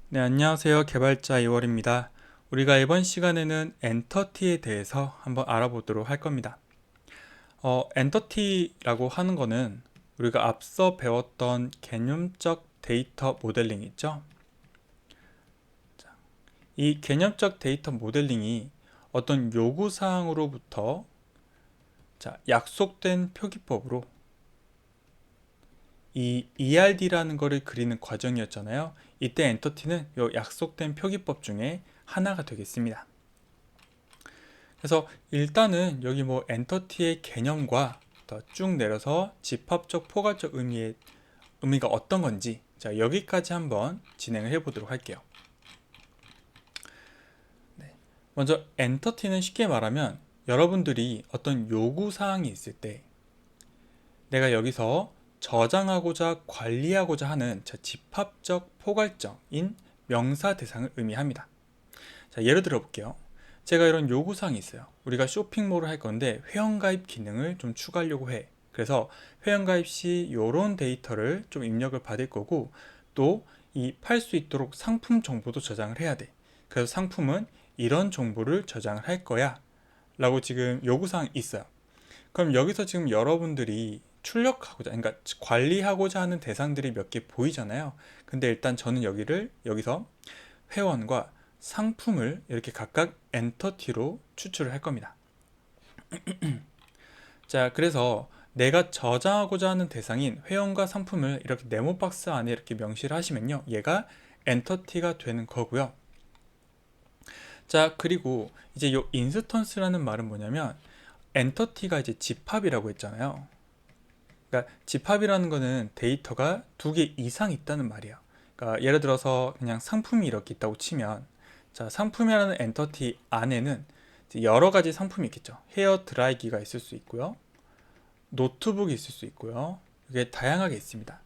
네, 안녕하세요. 개발자 이월입니다. 우리가 이번 시간에는 엔터티에 대해서 한번 알아보도록 할 겁니다. 엔터티라고 하는 거는 우리가 앞서 배웠던 개념적 데이터 모델링 있죠? 이 개념적 데이터 모델링이 어떤 요구사항으로부터 약속된 표기법으로 이 ERD라는 거를 그리는 과정이었잖아요. 이때 엔터티는 이 약속된 표기법 중에 하나가 되겠습니다. 그래서 일단은 여기 뭐 엔터티의 개념과 더 쭉 내려서 집합적 포괄적 의미가 어떤 건지 여기까지 한번 진행을 해 보도록 할게요. 먼저 엔터티는 쉽게 말하면 여러분들이 어떤 요구 사항이 있을 때 내가 여기서 저장하고자 관리하고자 하는 집합적 포괄적인 명사 대상을 의미합니다. 예를 들어 볼게요. 제가 이런 요구사항이 있어요. 우리가 쇼핑몰을 할 건데 회원가입 기능을 좀 추가하려고 해. 그래서 회원가입 시 이런 데이터를 좀 입력을 받을 거고, 또 이 팔 수 있도록 상품 정보도 저장을 해야 돼. 그래서 상품은 이런 정보를 저장을 할 거야 라고 지금 요구사항이 있어요. 그럼 여기서 지금 여러분들이 출력하고자, 그러니까 관리하고자 하는 대상들이 몇 개 보이잖아요. 근데 일단 저는 여기서 회원과 상품을 이렇게 각각 엔터티로 추출을 할 겁니다. 그래서 내가 저장하고자 하는 대상인 회원과 상품을 이렇게 네모 박스 안에 이렇게 명시를 하시면요, 얘가 엔터티가 되는 거고요. 그리고 이제 요 인스턴스라는 말은 뭐냐면 엔터티가 이제 집합이라고 했잖아요. 그러니까 집합이라는 거는 데이터가 두 개 이상 있다는 말이에요. 그러니까 예를 들어서 그냥 상품이 이렇게 있다고 치면, 상품이라는 엔터티 안에는 이제 여러 가지 상품이 있겠죠. 헤어 드라이기가 있을 수 있고요. 노트북이 있을 수 있고요. 이게 다양하게 있습니다.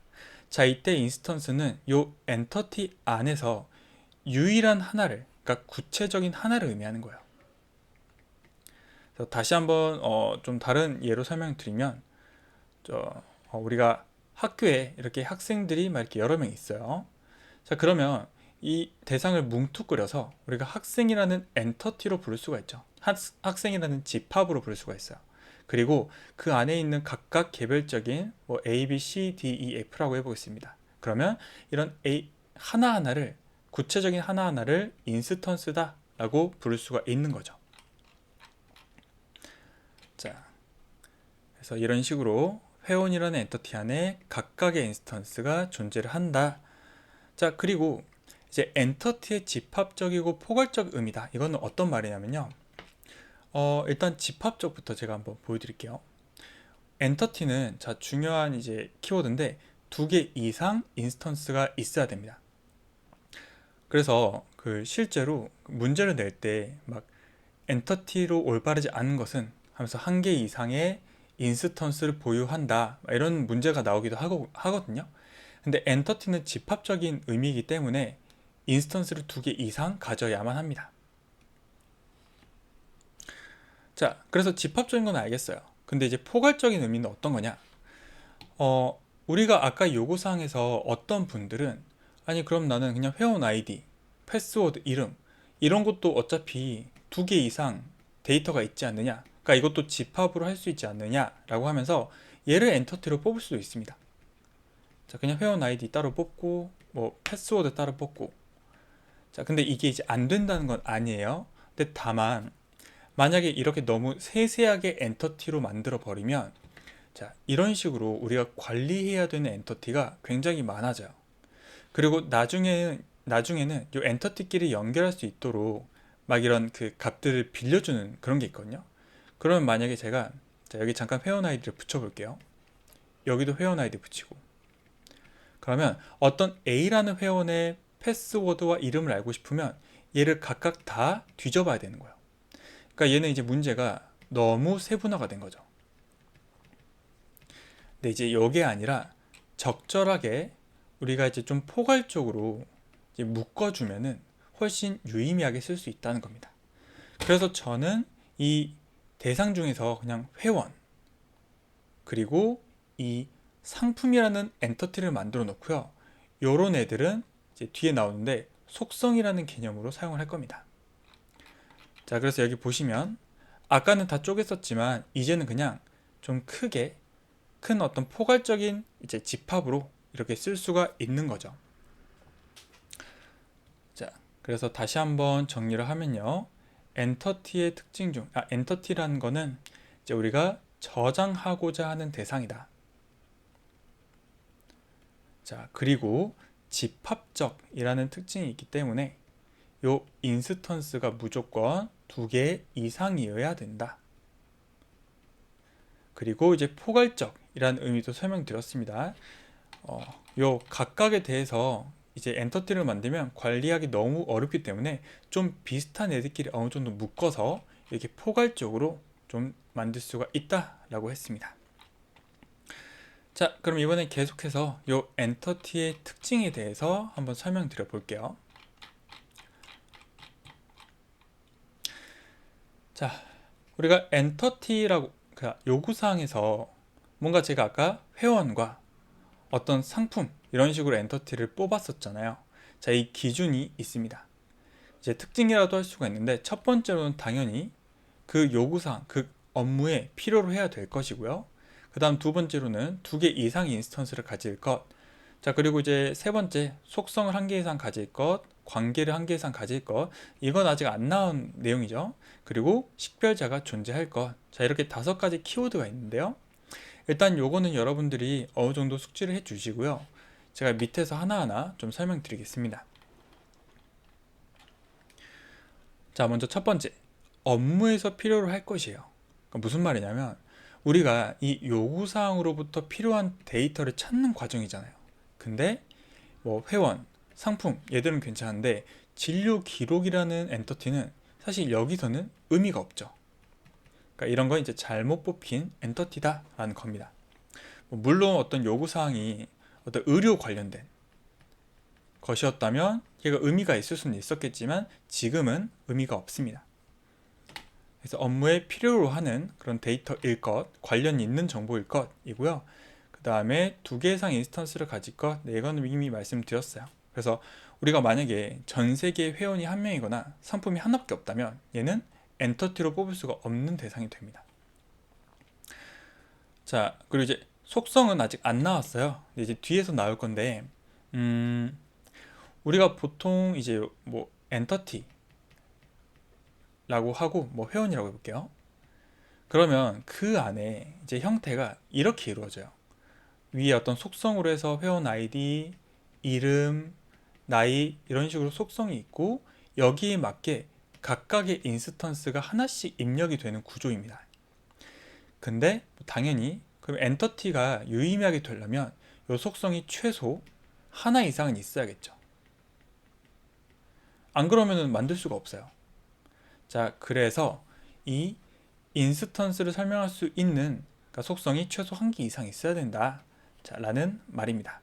이때 인스턴스는 이 엔터티 안에서 유일한 하나를, 그러니까 구체적인 하나를 의미하는 거예요. 그래서 다시 한번 좀 다른 예로 설명드리면, 우리가 학교에 이렇게 학생들이 막 이렇게 여러 명 있어요. 그러면 이 대상을 뭉툭그려서 우리가 학생이라는 엔터티로 부를 수가 있죠. 학생이라는 집합으로 부를 수가 있어요. 그리고 그 안에 있는 각각 개별적인 뭐 A, B, C, D, E, F라고 해보겠습니다. 그러면 이런 하나하나를, 구체적인 하나하나를 인스턴스다 라고 부를 수가 있는 거죠. 그래서 이런 식으로 회원이라는 엔터티 안에 각각의 인스턴스가 존재를 한다. 그리고 이제 엔터티의 집합적이고 포괄적 의미다. 이거는 어떤 말이냐면요. 일단 집합적부터 제가 한번 보여드릴게요. 엔터티는 중요한 이제 키워드인데 두 개 이상 인스턴스가 있어야 됩니다. 그래서 실제로 문제를 낼 때 막 엔터티로 올바르지 않은 것은 하면서 한 개 이상의 인스턴스를 보유한다, 이런 문제가 나오기도 하거든요. 근데 엔터티는 집합적인 의미이기 때문에 인스턴스를 두 개 이상 가져야만 합니다. 그래서 집합적인 건 알겠어요. 근데 이제 포괄적인 의미는 어떤 거냐? 우리가 아까 요구사항에서 어떤 분들은, 아니 그럼 나는 그냥 회원 아이디, 패스워드, 이름 이런 것도 어차피 두 개 이상 데이터가 있지 않느냐, 그러니까 이것도 집합으로 할 수 있지 않느냐 라고 하면서 얘를 엔터티로 뽑을 수도 있습니다. 그냥 회원 아이디 따로 뽑고 뭐 패스워드 따로 뽑고. 근데 이게 이제 안 된다는 건 아니에요. 근데 다만 만약에 이렇게 너무 세세하게 엔터티로 만들어 버리면 이런 식으로 우리가 관리해야 되는 엔터티가 굉장히 많아져요. 그리고 나중에는 이 엔터티끼리 연결할 수 있도록 막 이런 값들을 빌려주는 그런 게 있거든요. 그러면 만약에 제가 여기 잠깐 회원 아이디를 붙여볼게요. 여기도 회원 아이디 붙이고, 그러면 어떤 A라는 회원의 패스워드와 이름을 알고 싶으면 얘를 각각 다 뒤져봐야 되는 거예요. 그러니까 얘는 이제 문제가 너무 세분화가 된 거죠. 근데 이제 이게 아니라 적절하게 우리가 이제 좀 포괄적으로 이제 묶어주면은 훨씬 유의미하게 쓸 수 있다는 겁니다. 그래서 저는 이 대상 중에서 그냥 회원, 그리고 이 상품이라는 엔터티를 만들어 놓고요. 요런 애들은 이제 뒤에 나오는데 속성이라는 개념으로 사용을 할 겁니다. 자, 그래서 여기 보시면 아까는 다 쪼갰었지만 이제는 그냥 좀 크게 큰 어떤 포괄적인 이제 집합으로 이렇게 쓸 수가 있는 거죠. 자, 그래서 다시 한번 정리를 하면요. 엔터티의 특징 중, 엔터티라는 거는 이제 우리가 저장하고자 하는 대상이다. 자, 그리고 집합적이라는 특징이 있기 때문에 요 인스턴스가 무조건 2개 이상이어야 된다. 그리고 이제 포괄적이라는 의미도 설명드렸습니다. 요 각각에 대해서 이제 엔터티를 만들면 관리하기 너무 어렵기 때문에 좀 비슷한 애들끼리 어느 정도 묶어서 이렇게 포괄적으로 좀 만들 수가 있다라고 했습니다. 자, 그럼 이번에 계속해서 요 엔터티의 특징에 대해서 한번 설명드려 볼게요. 자, 우리가 엔터티라고 요구사항에서 뭔가 제가 아까 회원과 어떤 상품 이런 식으로 엔터티를 뽑았었잖아요. 자, 이 기준이 있습니다. 이제 특징이라도 할 수가 있는데 첫 번째로는 당연히 그 요구사항, 그 업무에 필요로 해야 될 것이고요. 그 다음 두 번째로는 2개 이상의 인스턴스를 가질 것. 자, 그리고 이제 세 번째, 속성을 1개 이상 가질 것, 관계를 1개 이상 가질 것. 이건 아직 안 나온 내용이죠. 그리고 식별자가 존재할 것. 자, 이렇게 5가지 키워드가 있는데요. 일단 요거는 여러분들이 어느 정도 숙지를 해 주시고요. 제가 밑에서 하나하나 좀 설명드리겠습니다. 자, 먼저 첫 번째, 업무에서 필요로 할 것이에요. 그러니까 무슨 말이냐면 우리가 이 요구사항으로부터 필요한 데이터를 찾는 과정이잖아요. 근데 뭐 회원, 상품 얘들은 괜찮은데 진료 기록이라는 엔터티는 사실 여기서는 의미가 없죠. 그러니까 이런 건 이제 잘못 뽑힌 엔터티다라는 겁니다. 물론 어떤 요구사항이 어떤 의료 관련된 것이었다면 얘가 의미가 있을 수는 있었겠지만 지금은 의미가 없습니다. 그래서 업무에 필요로 하는 그런 데이터일 것, 관련이 있는 정보일 것이고요. 그 다음에 2개 이상 인스턴스를 가질 것, 네, 이건 이미 말씀드렸어요. 그래서 우리가 만약에 전 세계 회원이 1명이거나 상품이 하나밖에 없다면 얘는 엔터티로 뽑을 수가 없는 대상이 됩니다. 자, 그리고 이제 속성은 아직 안 나왔어요. 이제 뒤에서 나올 건데, 우리가 보통 이제 뭐 엔터티라고 하고 뭐 회원이라고 해볼게요. 그러면 그 안에 이제 형태가 이렇게 이루어져요. 위에 어떤 속성으로 해서 회원 아이디, 이름, 나이 이런 식으로 속성이 있고 여기에 맞게 각각의 인스턴스가 하나씩 입력이 되는 구조입니다. 근데 당연히 그럼 엔터티가 유의미하게 되려면 이 속성이 최소 하나 이상은 있어야겠죠. 안 그러면 만들 수가 없어요. 자, 그래서 이 인스턴스를 설명할 수 있는 그러니까 속성이 최소 1개 이상 있어야 된다. 자, 라는 말입니다.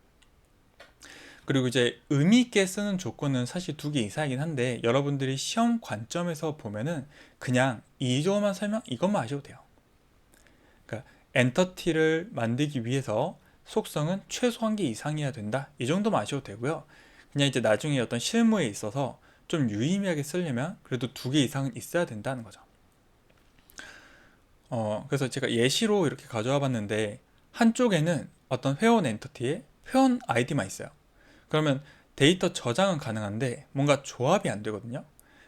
그리고 이제 의미 있게 쓰는 조건은 사실 2개 이상이긴 한데 여러분들이 시험 관점에서 보면은 그냥 이것만 이것만 아셔도 돼요. 그러니까 엔터티를 만들기 위해서 속성은 최소 1개 이상이어야 된다. 이 정도만 아셔도 되고요. 그냥 이제 나중에 어떤 실무에 있어서 좀 유의미하게 쓰려면 그래도 2개 이상은 있어야 된다는 거죠. 그래서 제가 예시로 이렇게 가져와 봤는데 한쪽에는 어떤 회원 엔터티에 회원 아이디만 있어요. 그러면 데이터 저장은 가능한데 뭔가 조합이 안 되거든요.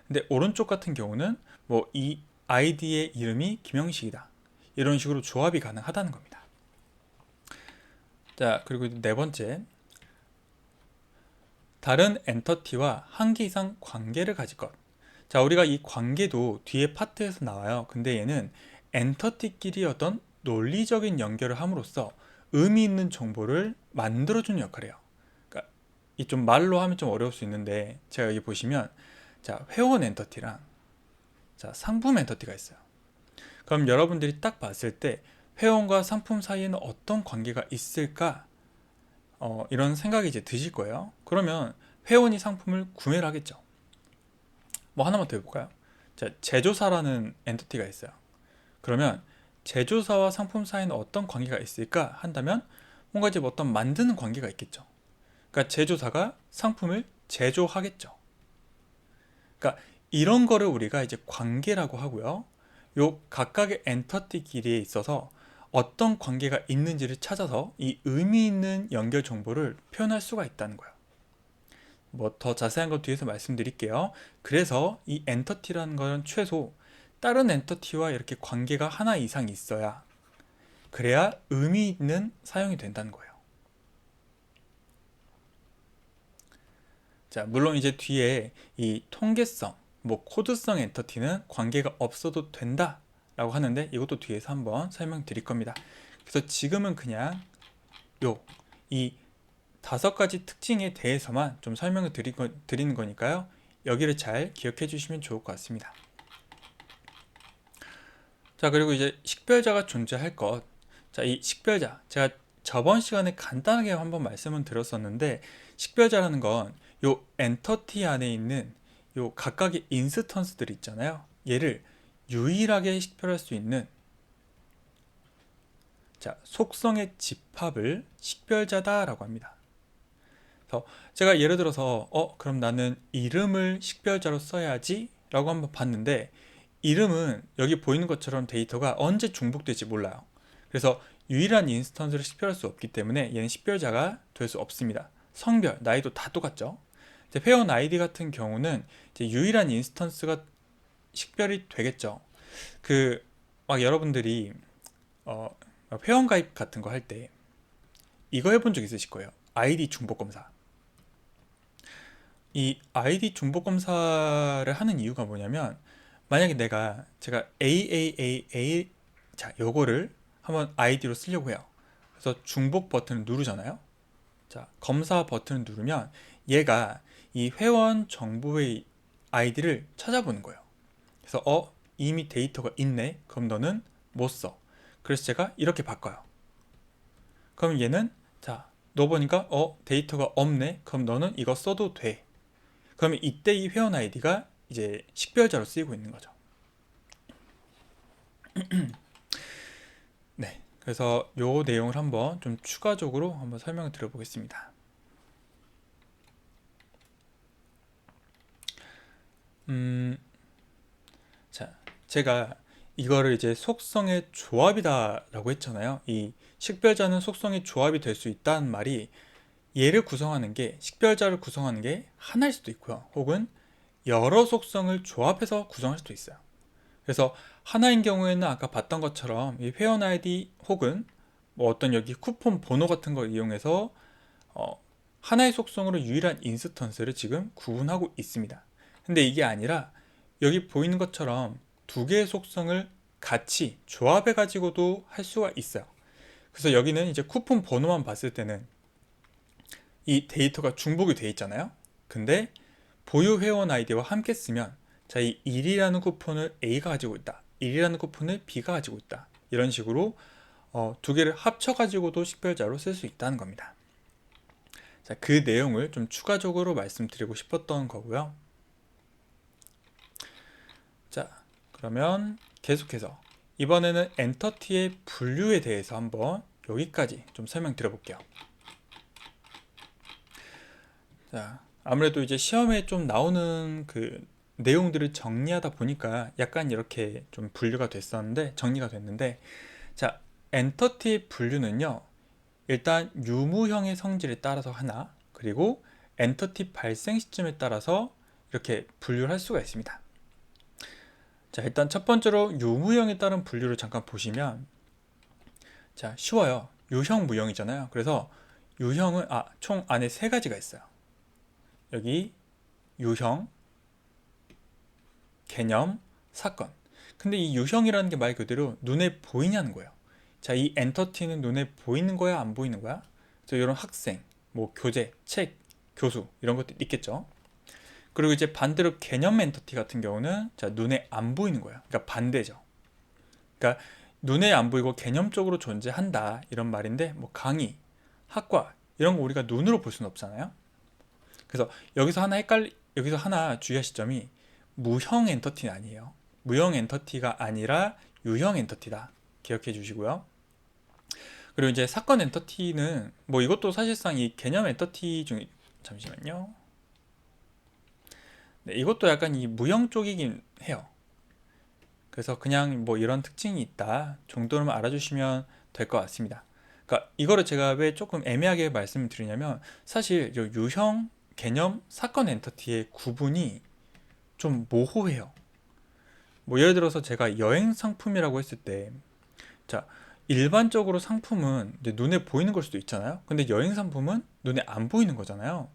근데 오른쪽 같은 경우는 뭐 이 아이디의 이름이 김영식이다. 이런 식으로 조합이 가능하다는 겁니다. 자, 그리고 네 번째, 다른 엔터티와 1개 이상 관계를 가질 것. 자, 우리가 이 관계도 뒤에 파트에서 나와요. 근데 얘는 엔터티끼리 어떤 논리적인 연결을 함으로써 의미 있는 정보를 만들어주는 역할이에요. 그러니까 이 좀 말로 하면 좀 어려울 수 있는데 제가 여기 보시면 자, 회원 엔터티랑 자, 상품 엔터티가 있어요. 그럼 여러분들이 딱 봤을 때 회원과 상품 사이에는 어떤 관계가 있을까? 이런 생각이 이제 드실 거예요. 그러면 회원이 상품을 구매를 하겠죠. 뭐 하나만 더 해볼까요? 자, 제조사라는 엔터티가 있어요. 그러면 제조사와 상품 사이에는 어떤 관계가 있을까 한다면 뭔가 이제 어떤 만드는 관계가 있겠죠. 그러니까 제조사가 상품을 제조하겠죠. 그러니까 이런 거를 우리가 이제 관계라고 하고요. 요 각각의 엔터티 길이에 있어서 어떤 관계가 있는지를 찾아서 이 의미 있는 연결 정보를 표현할 수가 있다는 거예요. 뭐 더 자세한 거 뒤에서 말씀드릴게요. 그래서 이 엔터티라는 건 최소 다른 엔터티와 이렇게 관계가 하나 이상 있어야, 그래야 의미 있는 사용이 된다는 거예요. 자, 물론 이제 뒤에 이 통계성, 뭐 코드성 엔터티는 관계가 없어도 된다 라고 하는데, 이것도 뒤에서 한번 설명드릴 겁니다. 그래서 지금은 그냥 이 5가지 특징에 대해서만 좀 설명을 드리는 거니까요. 여기를 잘 기억해 주시면 좋을 것 같습니다. 자, 그리고 이제 식별자가 존재할 것. 자, 이 식별자, 제가 저번 시간에 간단하게 한번 말씀을 드렸었는데, 식별자라는 건 요 엔터티 안에 있는 요 각각의 인스턴스들 있잖아요. 얘를 유일하게 식별할 수 있는, 자, 속성의 집합을 식별자다라고 합니다. 그래서 제가 예를 들어서 그럼 나는 이름을 식별자로 써야지 라고 한번 봤는데, 이름은 여기 보이는 것처럼 데이터가 언제 중복될지 몰라요. 그래서 유일한 인스턴스를 식별할 수 없기 때문에 얘는 식별자가 될 수 없습니다. 성별, 나이도 다 똑같죠. 이제 회원 아이디 같은 경우는 이제 유일한 인스턴스가 식별이 되겠죠. 막 여러분들이 회원 가입 같은 거 할 때 이거 해본 적 있으실 거예요. 아이디 중복 검사. 이 아이디 중복 검사를 하는 이유가 뭐냐면, 만약에 제가 AAAA, 자, 요거를 한번 아이디로 쓰려고 해요. 그래서 중복 버튼을 누르잖아요. 자, 검사 버튼을 누르면 얘가 이 회원 정보의 아이디를 찾아보는 거예요. 그래서 이미 데이터가 있네. 그럼 너는 못 써. 그래서 제가 이렇게 바꿔요. 그럼 얘는, 자, 너 보니까 데이터가 없네. 그럼 너는 이거 써도 돼. 그러면 이때 이 회원 아이디가 이제 식별자로 쓰이고 있는 거죠. 네, 그래서 요 내용을 한번 좀 추가적으로 한번 설명을 드려보겠습니다. 자, 제가 이거를 이제 속성의 조합이다라고 했잖아요. 이 식별자는 속성의 조합이 될 수 있다는 말이, 얘를 구성하는 게, 식별자를 구성하는 게 하나일 수도 있고요. 혹은 여러 속성을 조합해서 구성할 수도 있어요. 그래서 하나인 경우에는 아까 봤던 것처럼 이 회원 아이디 혹은 뭐 어떤 여기 쿠폰 번호 같은 걸 이용해서 하나의 속성으로 유일한 인스턴스를 지금 구분하고 있습니다. 근데 이게 아니라 여기 보이는 것처럼 2개의 속성을 같이 조합해 가지고도 할 수가 있어요. 그래서 여기는 이제 쿠폰 번호만 봤을 때는 이 데이터가 중복이 돼 있잖아요. 근데 보유 회원 아이디와 함께 쓰면, 자, 이 1이라는 쿠폰을 A가 가지고 있다, 1이라는 쿠폰을 B가 가지고 있다, 이런 식으로 2개를 합쳐 가지고도 식별자로 쓸 수 있다는 겁니다. 자, 그 내용을 좀 추가적으로 말씀드리고 싶었던 거고요. 자, 그러면 계속해서 이번에는 엔터티의 분류에 대해서 한번 여기까지 좀 설명드려 볼게요. 자, 아무래도 이제 시험에 좀 나오는 그 내용들을 정리하다 보니까 약간 이렇게 좀 분류가 됐었는데, 정리가 됐는데, 자, 엔터티의 분류는요, 일단 유무형의 성질에 따라서 하나, 그리고 엔터티 발생 시점에 따라서 이렇게 분류를 할 수가 있습니다. 자, 일단 첫 번째로 유무형에 따른 분류를 잠깐 보시면, 자, 쉬워요. 유형, 무형이잖아요. 그래서 유형은 총 안에 3가지가 있어요. 여기 유형, 개념, 사건. 근데 이 유형이라는 게 말 그대로 눈에 보이냐는 거예요. 자, 이 엔터티는 눈에 보이는 거야, 안 보이는 거야? 그래서 이런 학생, 뭐 교재, 책, 교수 이런 것도 있겠죠. 그리고 이제 반대로 개념 엔터티 같은 경우는, 자, 눈에 안 보이는 거예요. 그러니까 반대죠. 그러니까 눈에 안 보이고 개념적으로 존재한다 이런 말인데, 뭐 강의, 학과 이런 거 우리가 눈으로 볼 수는 없잖아요. 그래서 여기서 하나 주의하실 점이, 무형 엔터티는 아니에요. 무형 엔터티가 아니라 유형 엔터티다. 기억해 주시고요. 그리고 이제 사건 엔터티는 뭐 이것도 사실상 이 개념 엔터티 중에, 잠시만요. 네, 이것도 약간 이 무형 쪽이긴 해요. 그래서 그냥 뭐 이런 특징이 있다 정도로만 알아주시면 될 것 같습니다. 그러니까 이거를 제가 왜 조금 애매하게 말씀을 드리냐면 사실 이 유형, 개념, 사건 엔터티의 구분이 좀 모호해요. 뭐 예를 들어서 제가 여행 상품이라고 했을 때, 자, 일반적으로 상품은 이제 눈에 보이는 걸 수도 있잖아요. 근데 여행 상품은 눈에 안 보이는 거잖아요.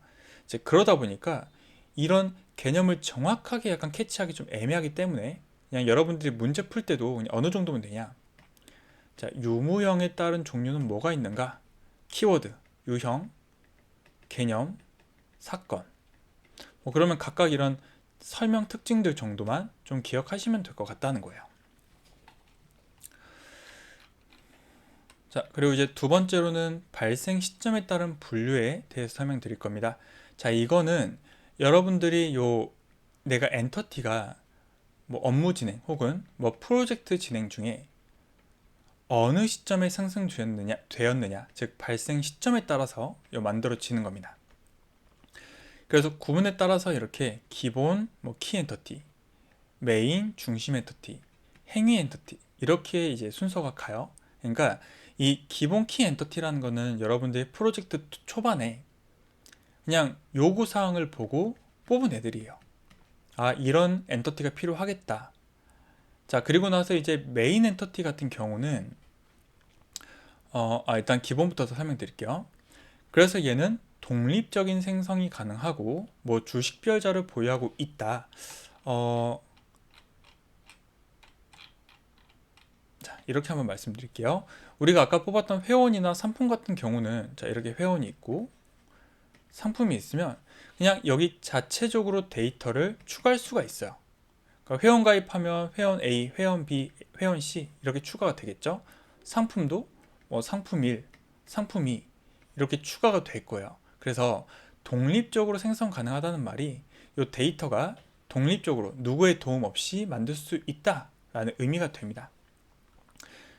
이제 그러다 보니까 이런 개념을 정확하게 약간 캐치하기 좀 애매하기 때문에 그냥 여러분들이 문제 풀 때도 그냥 어느 정도면 되냐. 자, 유무형에 따른 종류는 뭐가 있는가? 키워드, 유형, 개념, 사건. 뭐 그러면 각각 이런 설명 특징들 정도만 좀 기억하시면 될 것 같다는 거예요. 자, 그리고 이제 두 번째로는 발생 시점에 따른 분류에 대해서 설명드릴 겁니다. 자, 이거는 여러분들이 내가 엔터티가 뭐 업무 진행 혹은 뭐 프로젝트 진행 중에 어느 시점에 되었느냐, 즉 발생 시점에 따라서 만들어지는 겁니다. 그래서 구분에 따라서 이렇게 기본 키 엔터티, 메인 중심 엔터티, 행위 엔터티 이렇게 이제 순서가 가요. 그러니까 이 기본 키 엔터티라는 거는 여러분들이 프로젝트 초반에 그냥 요구 사항을 보고 뽑은 애들이에요. 아, 이런 엔터티가 필요하겠다. 자, 그리고 나서 이제 메인 엔터티 같은 경우는 일단 기본부터 설명드릴게요. 그래서 얘는 독립적인 생성이 가능하고 뭐 주식별자를 보유하고 있다. 자, 이렇게 한번 말씀드릴게요. 우리가 아까 뽑았던 회원이나 상품 같은 경우는 자, 이렇게 회원이 있고 상품이 있으면 그냥 여기 자체적으로 데이터를 추가할 수가 있어요. 그러니까 회원 가입하면 회원 A, 회원 B, 회원 C 이렇게 추가가 되겠죠. 상품도 뭐 상품 1, 상품 2 이렇게 추가가 될 거예요. 그래서 독립적으로 생성 가능하다는 말이 이 데이터가 독립적으로 누구의 도움 없이 만들 수 있다라는 의미가 됩니다.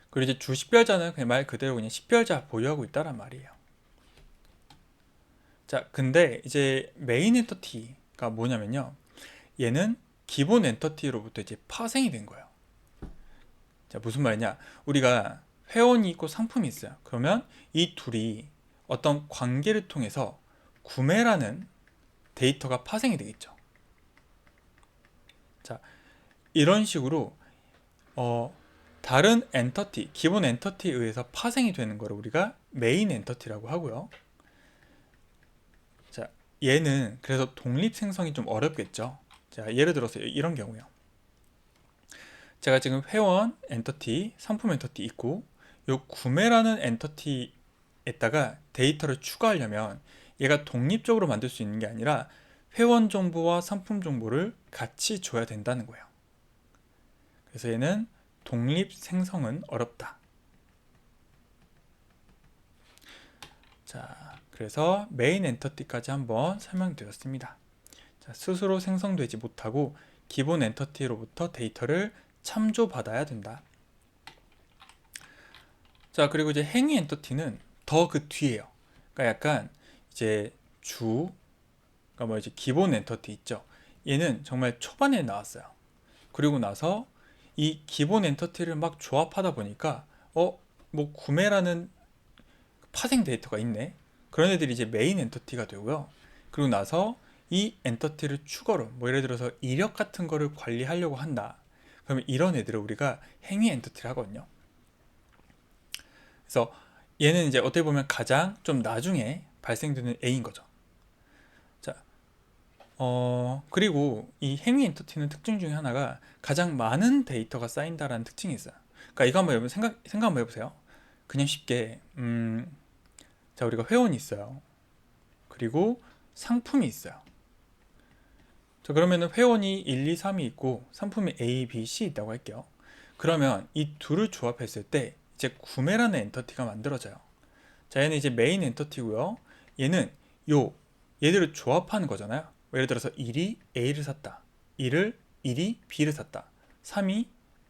그리고 이제 주식별자는 그냥 말 그대로 그냥 식별자 보유하고 있다란 말이에요. 자, 근데 이제 메인 엔터티가 뭐냐면요. 얘는 기본 엔터티로부터 이제 파생이 된 거예요. 자, 무슨 말이냐? 우리가 회원이 있고 상품이 있어요. 그러면 이 둘이 어떤 관계를 통해서 구매라는 데이터가 파생이 되겠죠. 자, 이런 식으로 다른 엔터티, 기본 엔터티에 의해서 파생이 되는 거를 우리가 메인 엔터티라고 하고요. 자, 얘는 그래서 독립 생성이 좀 어렵겠죠. 자, 예를 들어서 이런 경우요. 제가 지금 회원 엔터티, 상품 엔터티 있고 요 구매라는 엔터티에다가 데이터를 추가하려면 얘가 독립적으로 만들 수 있는 게 아니라 회원 정보와 상품 정보를 같이 줘야 된다는 거예요. 그래서 얘는 독립 생성은 어렵다. 자, 그래서 메인 엔터티까지 한번 설명드렸습니다. 자, 스스로 생성되지 못하고 기본 엔터티로부터 데이터를 참조받아야 된다. 자, 그리고 이제 행위 엔터티는 더 그 뒤에요. 그러니까 약간 이제 그러니까 뭐 이제 기본 엔터티 있죠. 얘는 정말 초반에 나왔어요. 그리고 나서 이 기본 엔터티를 막 조합하다 보니까 뭐 구매라는 파생 데이터가 있네. 그런 애들이 이제 메인 엔터티가 되고요. 그리고 나서 이 엔터티를 추가로 뭐 예를 들어서 이력 같은 거를 관리하려고 한다. 그러면 이런 애들을 우리가 행위 엔터티를 하거든요. 그래서 얘는 이제 어떻게 보면 가장 좀 나중에 발생되는 A인 거죠. 자, 그리고 이 행위 엔터티는 특징 중에 하나가 가장 많은 데이터가 쌓인다라는 특징이 있어요. 그러니까 이거 한번 여러분 생각 한번 해보세요. 그냥 쉽게 자, 우리가 회원이 있어요. 그리고 상품이 있어요. 자, 그러면은 회원이 1, 2, 3이 있고 상품이 A, B, C 있다고 할게요. 그러면 이 둘을 조합했을 때 이제 구매라는 엔터티가 만들어져요. 자, 얘는 이제 메인 엔터티고요. 얘는 얘들을 조합하는 거잖아요. 예를 들어서 1이 A를 샀다. 1이 B를 샀다. 3이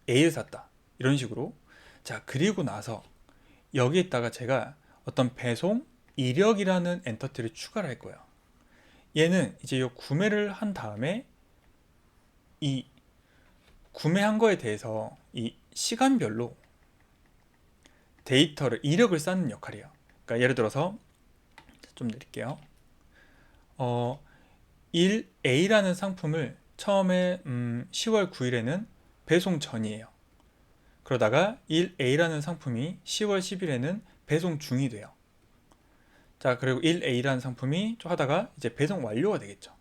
A를 샀다. 이런 식으로. 자, 그리고 나서 여기에다가 제가 어떤 배송 이력이라는 엔터티를 추가를 할 거예요. 얘는 이제 이 구매를 한 다음에 이 구매한 거에 대해서 이 시간별로 데이터를 이력을 쌓는 역할이에요. 그러니까 예를 들어서 좀 내릴게요. 1A라는 상품을 처음에 10월 9일에는 배송 전이에요. 그러다가 1A라는 상품이 10월 10일에는 배송 중이 돼요. 자, 그리고 1A라는 상품이 좀 하다가 이제 배송 완료가 되겠죠.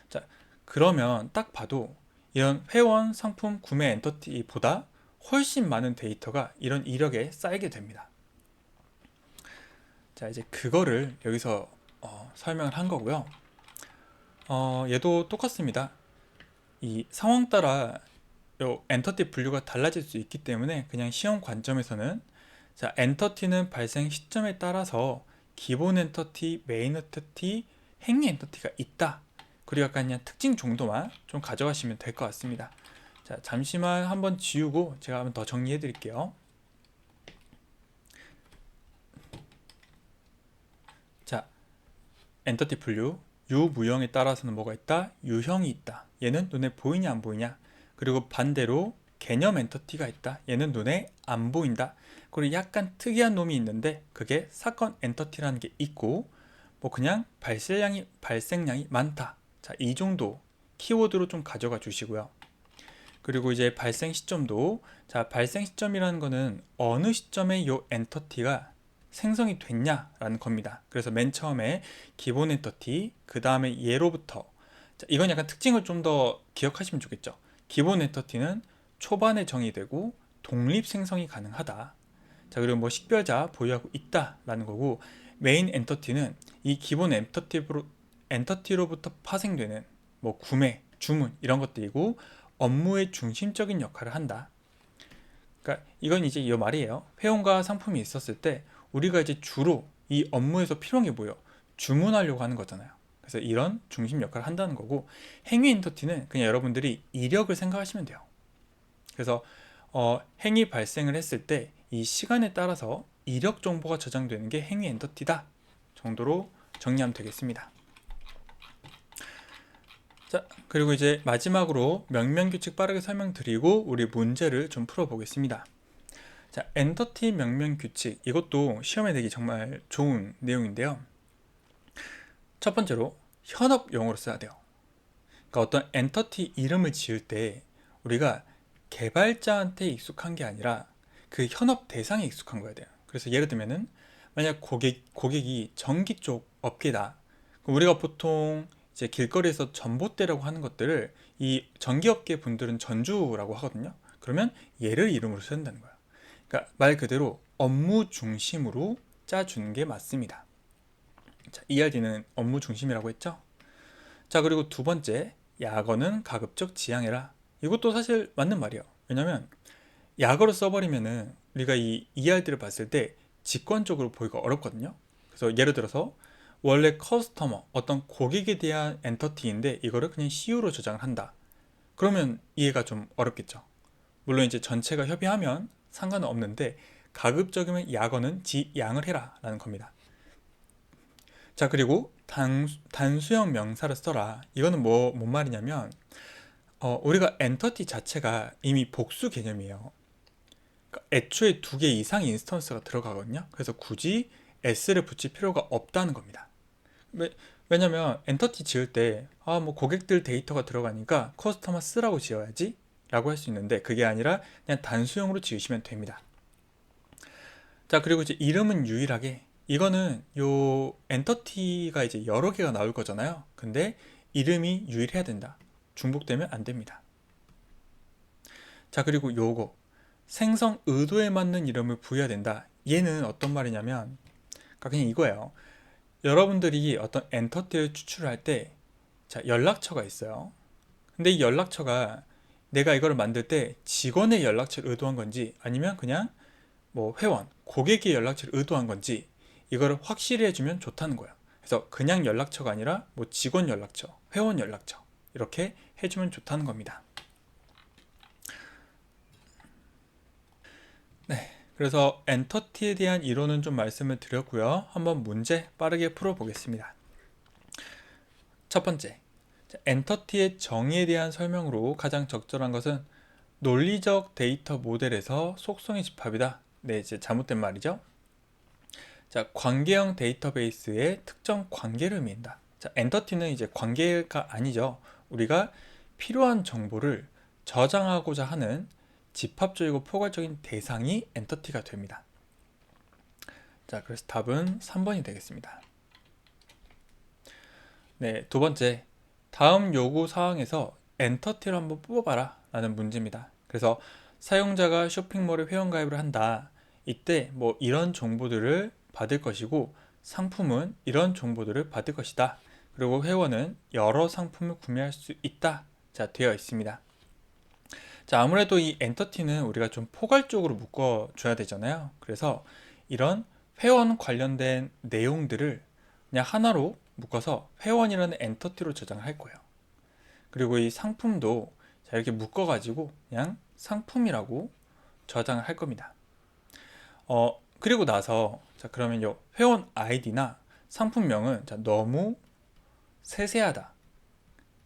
자, 그러면 딱 봐도 이런 회원 상품 구매 엔터티보다 훨씬 많은 데이터가 이런 이력에 쌓이게 됩니다. 자, 이제 그거를 여기서 설명을 한 거고요. 얘도 똑같습니다. 이 상황 따라 요 엔터티 분류가 달라질 수 있기 때문에 그냥 시험 관점에서는 자, 엔터티는 발생 시점에 따라서 기본 엔터티, 메인 엔터티, 행위 엔터티가 있다. 그리고 약간 그냥 특징 정도만 좀 가져가시면 될 것 같습니다. 자, 잠시만 한번 지우고 제가 한번 더 정리해 드릴게요. 자, 엔터티 분류. 유무형에 따라서는 뭐가 있다? 유형이 있다. 얘는 눈에 보이냐 안 보이냐. 그리고 반대로 개념 엔터티가 있다. 얘는 눈에 안 보인다. 그리고 약간 특이한 놈이 있는데 그게 사건 엔터티라는 게 있고 뭐 그냥 발생량이 많다. 자, 이 정도 키워드로 좀 가져가 주시고요. 그리고 이제 발생 시점도 자, 발생 시점이라는 거는 어느 시점에 이 엔터티가 생성이 됐냐라는 겁니다. 그래서 맨 처음에 기본 엔터티, 그 다음에 얘로부터 자, 이건 약간 특징을 좀 더 기억하시면 좋겠죠. 기본 엔터티는 초반에 정의되고 독립 생성이 가능하다. 자, 그리고 뭐 식별자 보유하고 있다라는 거고 메인 엔터티는 이 기본 엔터티로부터 파생되는 뭐 구매, 주문 이런 것들이고 업무의 중심적인 역할을 한다. 그러니까 이건 이제 이 말이에요. 회원과 상품이 있었을 때 우리가 이제 주로 이 업무에서 필요한 게 뭐예요? 주문하려고 하는 거잖아요. 그래서 이런 중심 역할을 한다는 거고 행위 엔터티는 그냥 여러분들이 이력을 생각하시면 돼요. 그래서 행위 발생을 했을 때 이 시간에 따라서 이력 정보가 저장되는 게 행위 엔터티다 정도로 정리하면 되겠습니다. 자, 그리고 이제 마지막으로 명명규칙 빠르게 설명드리고 우리 문제를 좀 풀어보겠습니다. 자, 엔터티 명명규칙 이것도 시험에 내기 정말 좋은 내용인데요. 첫 번째로 현업용어로 써야 돼요. 그러니까 어떤 엔터티 이름을 지을 때 우리가 개발자한테 익숙한 게 아니라 그 현업 대상에 익숙한 거야 돼요. 그래서 예를 들면은 만약 고객이 전기 쪽 업계다. 그럼 우리가 보통 이제 길거리에서 전봇대라고 하는 것들을 이 전기업계 분들은 전주라고 하거든요. 그러면 얘를 이름으로 쓴다는 거야. 그러니까 말 그대로 업무 중심으로 짜주는 게 맞습니다. 자, ERD는 업무 중심이라고 했죠. 자, 그리고 두 번째, 약어는 가급적 지양해라. 이것도 사실 맞는 말이에요. 왜냐면 약어로 써버리면은 우리가 이 ERD를 봤을 때 직관적으로 보기가 어렵거든요. 그래서 예를 들어서 원래 커스터머, 어떤 고객에 대한 엔터티인데 이거를 그냥 CU로 저장을 한다. 그러면 이해가 좀 어렵겠죠. 물론 이제 전체가 협의하면 상관은 없는데 가급적이면 약어는 지양을 해라 라는 겁니다. 자, 그리고 단수형 명사를 써라. 이거는 뭔 말이냐면 우리가 엔터티 자체가 이미 복수 개념이에요. 그러니까 애초에 두 개 이상 인스턴스가 들어가거든요. 그래서 굳이 s를 붙일 필요가 없다는 겁니다. 왜냐면 엔터티 지을 때 뭐 고객들 데이터가 들어가니까 커스터머 쓰라고 지어야지 라고 할 수 있는데 그게 아니라 그냥 단수형으로 지으시면 됩니다. 자, 그리고 이제 이름은 유일하게 이거는 요 엔터티가 이제 여러 개가 나올 거잖아요. 근데 이름이 유일해야 된다. 중복되면 안 됩니다. 자, 그리고 요거 생성 의도에 맞는 이름을 부여해야 된다. 얘는 어떤 말이냐면 그러니까 그냥 이거예요. 여러분들이 어떤 엔터티를 추출을 할 때 자, 연락처가 있어요. 근데 이 연락처가 내가 이거를 만들 때 직원의 연락처를 의도한 건지 아니면 그냥 뭐 회원, 고객의 연락처를 의도한 건지 이거를 확실히 해주면 좋다는 거예요. 그래서 그냥 연락처가 아니라 뭐 직원 연락처, 회원 연락처 이렇게 해주면 좋다는 겁니다. 네, 그래서 엔터티에 대한 이론은 좀 말씀을 드렸고요. 한번 문제 빠르게 풀어보겠습니다. 첫 번째, 자, 엔터티의 정의에 대한 설명으로 가장 적절한 것은 논리적 데이터 모델에서 속성의 집합이다. 네, 이제 잘못된 말이죠. 자, 관계형 데이터베이스의 특정 관계를 의미한다. 자, 엔터티는 이제 관계가 아니죠. 우리가 필요한 정보를 저장하고자 하는 집합적이고 포괄적인 대상이 엔터티가 됩니다. 자, 그래서 답은 3번이 되겠습니다. 네, 두 번째. 다음 요구 사항에서 엔터티를 한번 뽑아봐라 라는 문제입니다. 그래서 사용자가 쇼핑몰에 회원가입을 한다. 이때 뭐 이런 정보들을 받을 것이고 상품은 이런 정보들을 받을 것이다. 그리고 회원은 여러 상품을 구매할 수 있다. 자, 되어 있습니다. 자, 아무래도 이 엔터티는 우리가 좀 포괄적으로 묶어줘야 되잖아요. 그래서 이런 회원 관련된 내용들을 그냥 하나로 묶어서 회원이라는 엔터티로 저장을 할 거예요. 그리고 이 상품도 자, 이렇게 묶어가지고 그냥 상품이라고 저장을 할 겁니다. 그리고 나서 자, 그러면 요 회원 아이디나 상품명은 자, 너무 세세하다.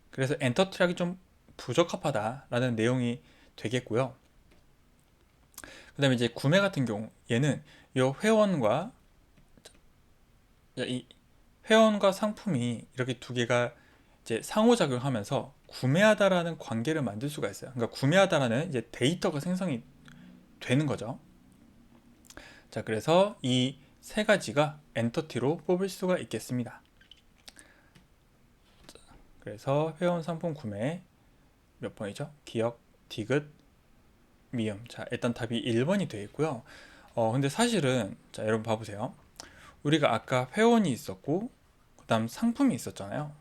그래서 엔터티하기 좀 부적합하다라는 내용이 되겠고요. 그 다음에 이제 구매 같은 경우 얘는 요 회원과 이 회원과 상품이 이렇게 두 개가 이제 상호작용하면서 구매하다라는 관계를 만들 수가 있어요. 그러니까 구매하다라는 이제 데이터가 생성이 되는 거죠. 자, 그래서 이 세 가지가 엔터티로 뽑을 수가 있겠습니다. 자, 그래서 회원 상품 구매 몇 번이죠? 기억, 디귿, 미음. 자, 일단 답이 1번이 되어 있고요. 근데 사실은 자, 여러분 봐보세요. 우리가 아까 회원이 있었고 그 다음 상품이 있었잖아요.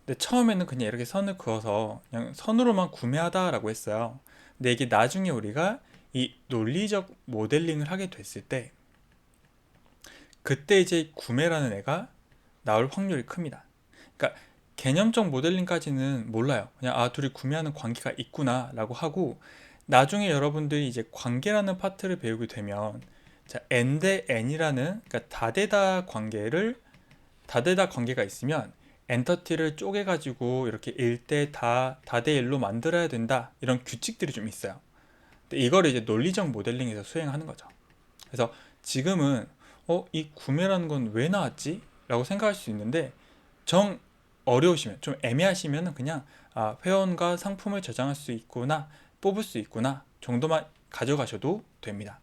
근데 처음에는 그냥 이렇게 선을 그어서 그냥 선으로만 구매하다라고 했어요. 근데 이게 나중에 우리가 이 논리적 모델링을 하게 됐을 때 그때 이제 구매라는 애가 나올 확률이 큽니다. 그러니까 개념적 모델링까지는 몰라요. 그냥 아, 둘이 구매하는 관계가 있구나 라고 하고 나중에 여러분들이 이제 관계라는 파트를 배우게 되면 자, n 대 n이라는 그러니까 다대다 관계가 있으면 엔터티를 쪼개가지고 이렇게 1대 다대 1로 만들어야 된다 이런 규칙들이 좀 있어요. 근데 이거를 이제 논리적 모델링에서 수행하는 거죠. 그래서 지금은 이 구매라는 건 왜 나왔지? 라고 생각할 수 있는데 정 어려우시면 좀 애매하시면 그냥 아, 회원과 상품을 저장할 수 있구나 뽑을 수 있구나 정도만 가져가셔도 됩니다.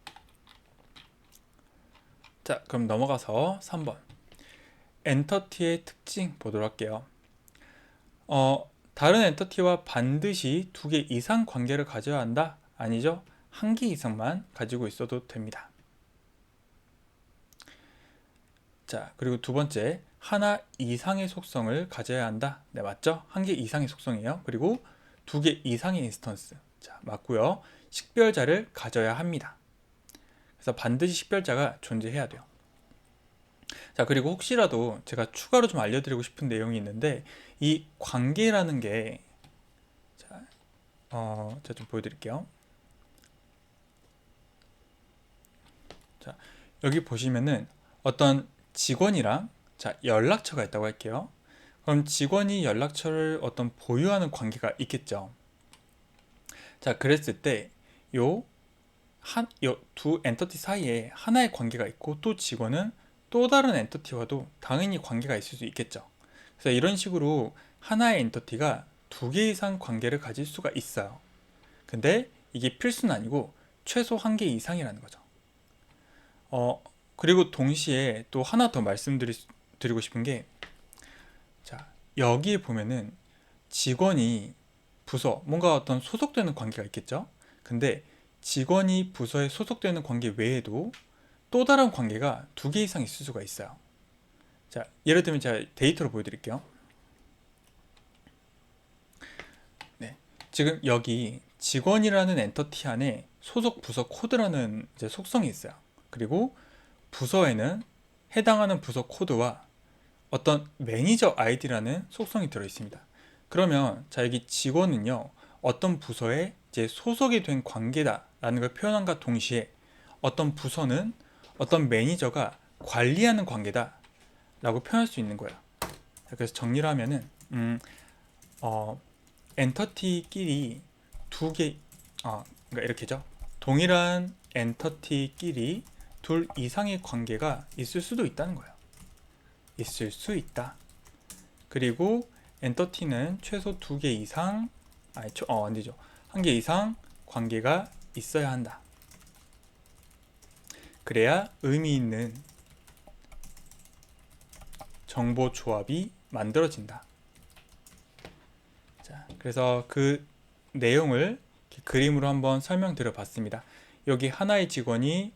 자, 그럼 넘어가서 3번 엔터티의 특징 보도록 할게요. 다른 엔터티와 반드시 2개 이상 관계를 가져야 한다? 아니죠. 1개 이상만 가지고 있어도 됩니다. 자, 그리고 두 번째, 하나 이상의 속성을 가져야 한다. 네, 맞죠? 1개 이상의 속성이에요. 그리고 2개 이상의 인스턴스. 자, 맞고요. 식별자를 가져야 합니다. 그래서 반드시 식별자가 존재해야 돼요. 자, 그리고 혹시라도 제가 추가로 좀 알려드리고 싶은 내용이 있는데 이 관계라는 게 자, 제가 좀 보여드릴게요. 자, 여기 보시면은 어떤 직원이랑 자, 연락처가 있다고 할게요. 그럼 직원이 연락처를 어떤 보유하는 관계가 있겠죠. 자, 그랬을 때 요 두 엔터티 사이에 하나의 관계가 있고 또 직원은 또 다른 엔터티와도 당연히 관계가 있을 수 있겠죠. 그래서 이런 식으로 하나의 엔터티가 2개 이상 관계를 가질 수가 있어요. 근데 이게 필수는 아니고 최소 1개 이상이라는 거죠. 그리고 동시에 또 하나 더 말씀드리고 싶은 게 자, 여기에 보면은 직원이 부서, 뭔가 어떤 소속되는 관계가 있겠죠? 근데 직원이 부서에 소속되는 관계 외에도 또 다른 관계가 2개 이상 있을 수가 있어요. 자, 예를 들면 제가 데이터로 보여드릴게요. 네, 지금 여기 직원이라는 엔터티 안에 소속 부서 코드라는 이제 속성이 있어요. 그리고 부서에는 해당하는 부서 코드와 어떤 매니저 아이디라는 속성이 들어 있습니다. 그러면 자, 여기 직원은요 어떤 부서에 이제 소속이 된 관계다라는 걸 표현함과 동시에 어떤 부서는 어떤 매니저가 관리하는 관계다라고 표현할 수 있는 거예요. 그래서 정리를 하면은 엔터티끼리 두 개, 그러니까 이렇게죠. 동일한 엔터티끼리 둘 이상의 관계가 있을 수도 있다는 거예요. 있을 수 있다. 그리고 엔터티는 최소 두 개 이상, 안 되죠. 한 개 이상 관계가 있어야 한다. 그래야 의미 있는 정보 조합이 만들어진다. 자, 그래서 그 내용을 그림으로 한번 설명드려 봤습니다. 여기 하나의 직원이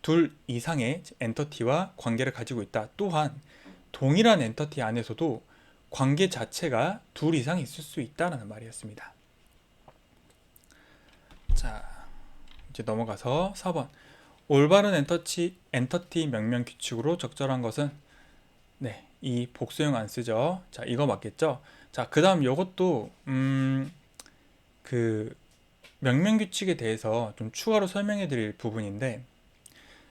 둘 이상의 엔터티와 관계를 가지고 있다. 또한 동일한 엔터티 안에서도 관계 자체가 둘 이상 있을 수 있다라는 말이었습니다. 자, 이제 넘어가서 4번. 올바른 엔터티 명명 규칙으로 적절한 것은 네, 이 복수형 안 쓰죠. 자, 이거 맞겠죠? 자, 그 다음 요것도 그 명명 규칙에 대해서 좀 추가로 설명해 드릴 부분인데,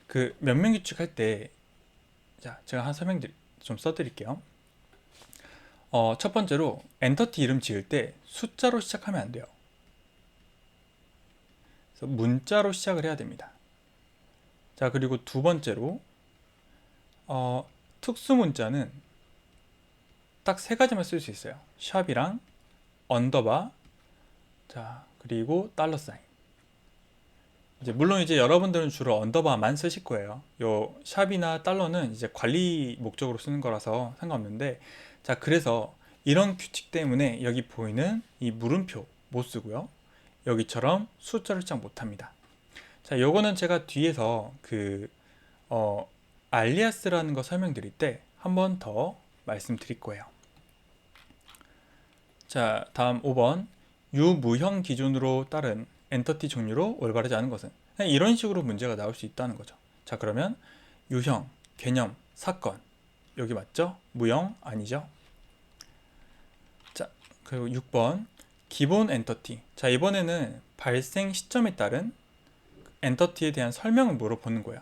그 명명 규칙 할 때, 자, 제가 한 설명 좀 써드릴게요. 첫 번째로 엔터티 이름 지을 때 숫자로 시작하면 안 돼요. 그래서 문자로 시작을 해야 됩니다. 자, 그리고 두 번째로 특수 문자는 딱 세 가지만 쓸 수 있어요. 샵이랑 언더바, 자, 그리고 달러 사인. 물론 이제 여러분들은 주로 언더바만 쓰실 거예요. 요 샵이나 달러는 이제 관리 목적으로 쓰는 거라서 상관없는데, 자, 그래서 이런 규칙 때문에 여기 보이는 이 물음표 못 쓰고요. 여기처럼 숫자를 시작 못 합니다. 자, 요거는 제가 뒤에서 알리아스라는 거 설명드릴 때 한 번 더 말씀드릴 거예요. 자, 다음 5번. 유무형 기준으로 따른 엔터티 종류로 올바르지 않은 것은, 이런 식으로 문제가 나올 수 있다는 거죠. 자, 그러면 유형, 개념, 사건, 여기 맞죠? 무형 아니죠? 자, 그리고 6번. 기본 엔터티. 자, 이번에는 발생 시점에 따른 엔터티에 대한 설명을 물어보는 거예요.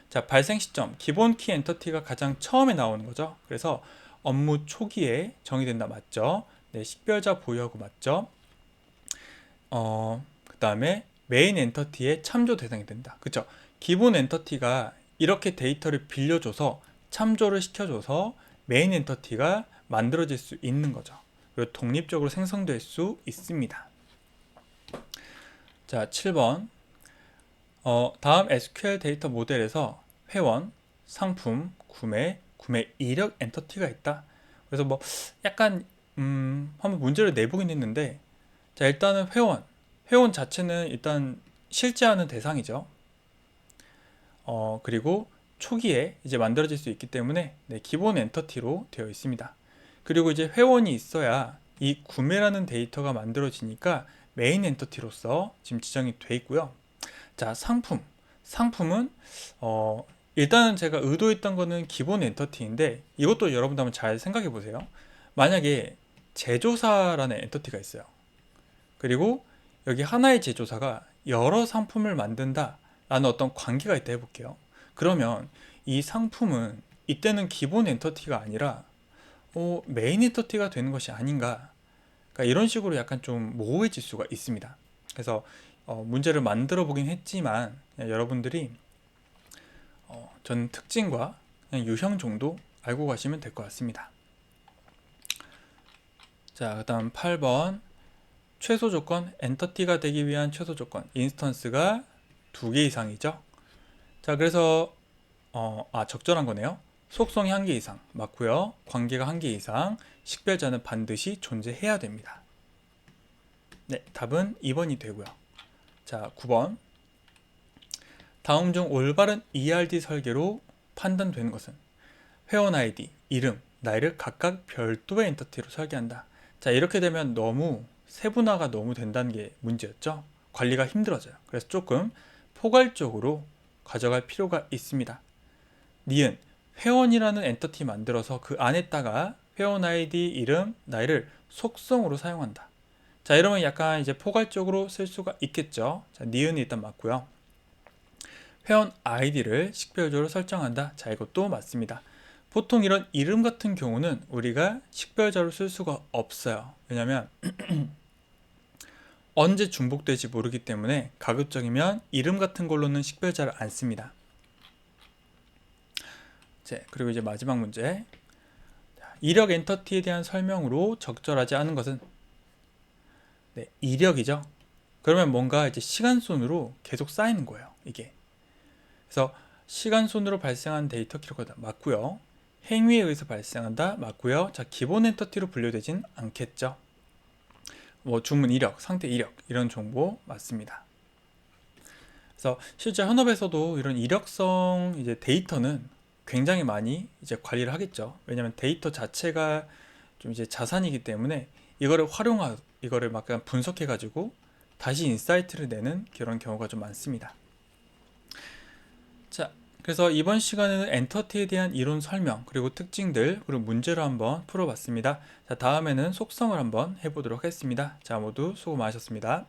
자, 발생 시점, 기본 키 엔터티가 가장 처음에 나오는 거죠. 그래서 업무 초기에 정의된다, 맞죠? 네, 식별자 보유하고 맞죠? 그 다음에 메인 엔터티의 참조 대상이 된다. 그쵸? 기본 엔터티가 이렇게 데이터를 빌려줘서 참조를 시켜줘서 메인 엔터티가 만들어질 수 있는 거죠. 그리고 독립적으로 생성될 수 있습니다. 자, 7번. 다음 SQL 데이터 모델에서 회원, 상품, 구매 이력 엔터티가 있다. 그래서 뭐 약간 한번 문제를 내보긴 했는데, 자, 일단은 회원 자체는 일단 실제하는 대상이죠. 그리고 초기에 이제 만들어질 수 있기 때문에 네, 기본 엔터티로 되어 있습니다. 그리고 이제 회원이 있어야 이 구매라는 데이터가 만들어지니까 메인 엔터티로서 지금 지정이 돼 있고요. 자, 상품은 일단은 제가 의도했던 거는 기본 엔터티인데, 이것도 여러분들 한번 잘 생각해 보세요. 만약에 제조사라는 엔터티가 있어요. 그리고 여기 하나의 제조사가 여러 상품을 만든다 라는 어떤 관계가 있다 해볼게요. 그러면 이 상품은 이때는 기본 엔터티가 아니라 메인 엔터티가 되는 것이 아닌가, 그러니까 이런 식으로 약간 좀 모호해질 수가 있습니다. 그래서 문제를 만들어 보긴 했지만 여러분들이 전 특징과 그냥 유형 정도 알고 가시면 될 것 같습니다. 자, 그 다음 8번. 최소 조건, 엔터티가 되기 위한 최소 조건, 인스턴스가 2개 이상이죠. 자, 그래서 적절한 거네요. 속성이 1개 이상 맞고요. 관계가 1개 이상, 식별자는 반드시 존재해야 됩니다. 네, 답은 2번이 되고요. 자, 9번. 다음 중 올바른 ERD 설계로 판단되는 것은 회원 아이디, 이름, 나이를 각각 별도의 엔터티로 설계한다. 자, 이렇게 되면 너무 세분화가 너무 된다는 게 문제였죠. 관리가 힘들어져요. 그래서 조금 포괄적으로 가져갈 필요가 있습니다. 니은 회원이라는 엔터티 만들어서 그 안에다가 회원 아이디, 이름, 나이를 속성으로 사용한다. 자, 이러면 약간 이제 포괄적으로 쓸 수가 있겠죠. 자, 니은이 일단 맞고요. 회원 아이디를 식별적으로 설정한다. 자, 이것도 맞습니다. 보통 이런 이름 같은 경우는 우리가 식별자로 쓸 수가 없어요. 왜냐면 언제 중복될지 모르기 때문에 가급적이면 이름 같은 걸로는 식별자를 안 씁니다. 자, 그리고 이제 마지막 문제. 이력 엔터티에 대한 설명으로 적절하지 않은 것은 이력이죠. 그러면 뭔가 이제 시간순으로 계속 쌓이는 거예요. 이게. 그래서 시간순으로 발생한 데이터 기록하다 맞고요. 행위에 의해서 발생한다 맞고요. 자, 기본 엔터티로 분류되진 않겠죠. 뭐 주문 이력, 상태 이력 이런 정보 맞습니다. 그래서 실제 현업에서도 이런 이력성 이제 데이터는 굉장히 많이 이제 관리를 하겠죠. 왜냐하면 데이터 자체가 좀 이제 자산이기 때문에 이거를 막 분석해 가지고 다시 인사이트를 내는 그런 경우가 좀 많습니다. 자, 그래서 이번 시간에는 엔터티에 대한 이론 설명 그리고 특징들 그리고 문제를 한번 풀어봤습니다. 자, 다음에는 속성을 한번 해보도록 하겠습니다. 자, 모두 수고 많으셨습니다.